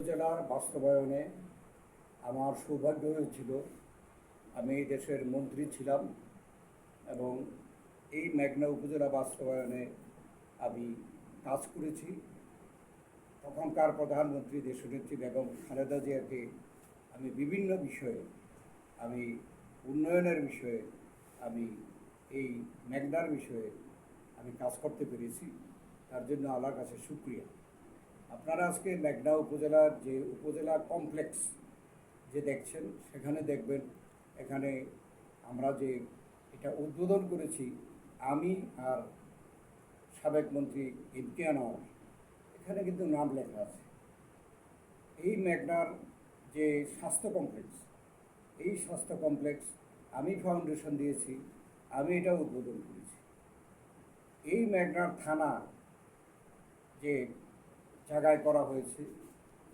উপজেলার বাস্তবায়নে আমার সৌভাগ্য হয়েছিল। আমি দেশের মন্ত্রী ছিলাম এবং এই মেঘনা উপজেলা বাস্তবায়নে আমি কাজ করেছি। তখনকার প্রধানমন্ত্রী দেশনেত্রী বেগম খালেদা জিয়াকে আমি বিভিন্ন বিষয়ে আমি উন্নয়নের বিষয়ে আমি এই মেঘনার বিষয়ে আমি কাজ করতে পেরেছি। তার জন্য আল্লাহর কাছে শুকরিয়া। আপনারা আজকে মেঘনা উপজেলার যে উপজেলা কমপ্লেক্স যে দেখছেন, সেখানে দেখবেন এখানে আমরা যে এটা উদ্বোধন করেছি, আমি আর সাবেক মন্ত্রী এমকে আনোয়ার, এখানে কিন্তু নাম লেখা আছে। এই মেঘনার যে স্বাস্থ্য কমপ্লেক্স, এই স্বাস্থ্য কমপ্লেক্স আমি ফাউন্ডেশন দিয়েছি, আমি এটা উদ্বোধন করেছি। এই মেঘনার থানা যে জায়গায় করা হয়েছে,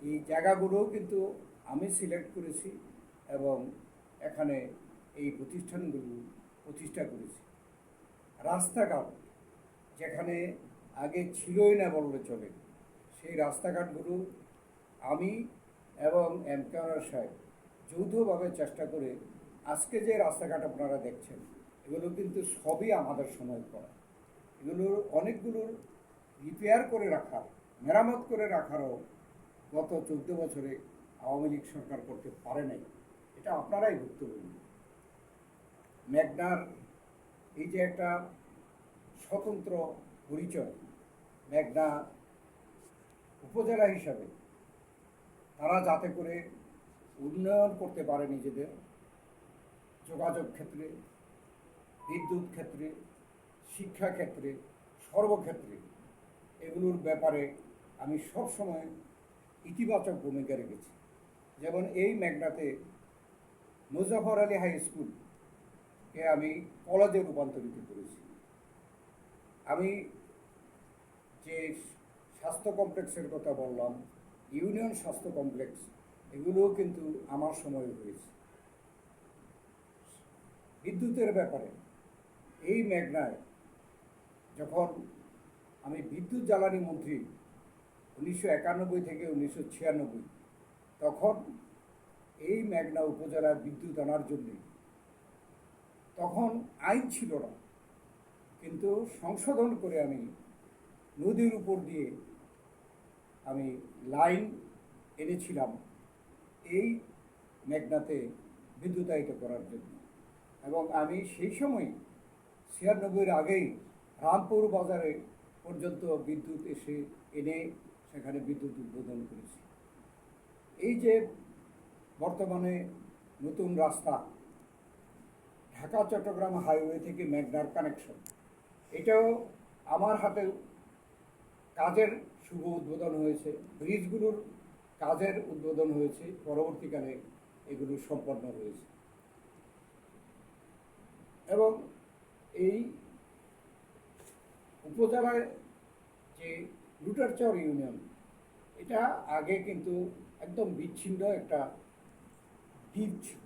এই জায়গাগুলোও কিন্তু আমি সিলেক্ট করেছি এবং এখানে এই প্রতিষ্ঠানগুলো প্রতিষ্ঠা করেছি। রাস্তাঘাট যেখানে আগে ছিলই না বললে চলে, সেই রাস্তাঘাটগুলো আমি এবং এমকে আনোয়ার সাহেব যৌথভাবে চেষ্টা করে আজকে যে রাস্তাঘাট আপনারা দেখছেন, এগুলো কিন্তু সবই আমাদের সময় করা। এগুলোর অনেকগুলোর রিপেয়ার করে রাখার, মেরামত করে রাখারও গত 14 বছরে আওয়ামী লীগ সরকার করতে পারে নাই। এটা আপনারাই ভুক্তভোগী। মেঘনার এই যে একটা স্বতন্ত্র পরিচয়, মেঘনা উপজেলা হিসাবে তারা যাতে করে উন্নয়ন করতে পারে নিজেদের যোগাযোগ ক্ষেত্রে, বিদ্যুৎ ক্ষেত্রে, শিক্ষা ক্ষেত্রে, সর্বক্ষেত্রে, এগুলোর ব্যাপারে আমি সবসময় ইতিবাচক ভূমিকা রেখেছি। যেমন এই মেঘনাতে মুজাফর আলী হাই স্কুলকে আমি কলেজে রূপান্তরিত করেছি। আমি যে স্বাস্থ্য কমপ্লেক্সের কথা বললাম, ইউনিয়ন স্বাস্থ্য কমপ্লেক্স, এগুলোও কিন্তু আমার সময় হয়েছে। বিদ্যুতের ব্যাপারে এই মেঘনায় যখন আমি বিদ্যুৎ জ্বালানি মন্ত্রী 1991 থেকে 1996, তখন এই মেঘনা উপজেলার বিদ্যুৎ আনার জন্যে তখন আইন ছিল না, কিন্তু সংশোধন করে আমি নদীর উপর দিয়ে আমি লাইন এনেছিলাম এই মেঘনাতে বিদ্যুতায়িত করার জন্য। এবং আমি সেই সময় 96-এর আগেই রামপুর বাজারে পর্যন্ত বিদ্যুৎ এনে সেখানে বিদ্যুৎ উদ্বোধন করেছি। এই যে বর্তমানে নতুন রাস্তা, ঢাকা চট্টগ্রাম হাইওয়ে থেকে মেঘনার কানেকশন, এটাও আমার হাতে কাজের শুভ উদ্বোধন হয়েছে। ব্রিজগুলোর কাজের উদ্বোধন হয়েছে, পরবর্তীকালে এগুলো সম্পন্ন হয়েছে। এবং এই উপজেলায় যে লুটারচর ইউনিয়ন, এটা আগে কিন্তু একদম বিচ্ছিন্ন একটা দ্বীপ ছিল,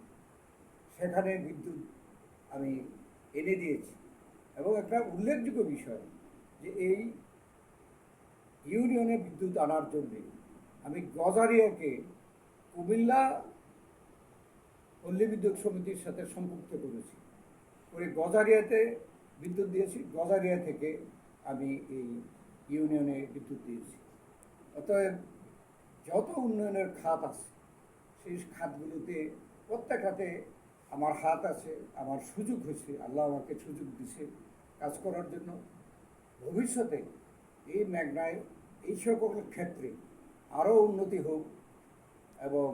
সেখানে বিদ্যুৎ আমি এনে দিয়েছি। এবং একটা উল্লেখযোগ্য বিষয় যে এই ইউনিয়নে বিদ্যুৎ আনার জন্যে আমি গজারিয়াকে কুমিল্লা পল্লী বিদ্যুৎ সমিতির সাথে সম্পৃক্ত করেছি, করে গজারিয়াতে বিদ্যুৎ দিয়েছি। গজারিয়া থেকে আমি এই ইউনিয়নে বিদ্যুৎ দিয়েছি। অতএব যত উন্নয়নের খাত আছে, সেই খাতগুলোতে প্রত্যেকটাতে আমার হাত আছে, আমার সুযোগ হয়েছে, আল্লাহ আমাকে সুযোগ দিছে কাজ করার জন্য। ভবিষ্যতে এই মেঘনায় এই সকল ক্ষেত্রে আরও উন্নতি হোক এবং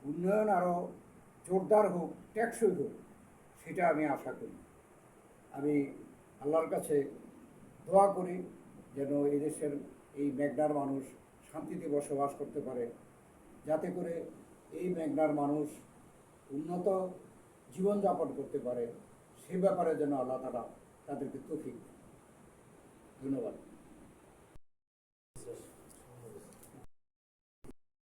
উন্নয়ন আরও জোরদার হোক, টেকসই হোক, সেটা আমি আশা করি। আমি আল্লাহর কাছে দোয়া করি যেন এই দেশের এই মেঘনার মানুষ শান্তিতে বসবাস করতে পারে, যাতে করে এই মেঘনার মানুষ উন্নত জীবনযাপন করতে পারে, সে ব্যাপারে যেন আল্লাহ তাআলা তাদেরকে তৌফিক দেন। ধন্যবাদ।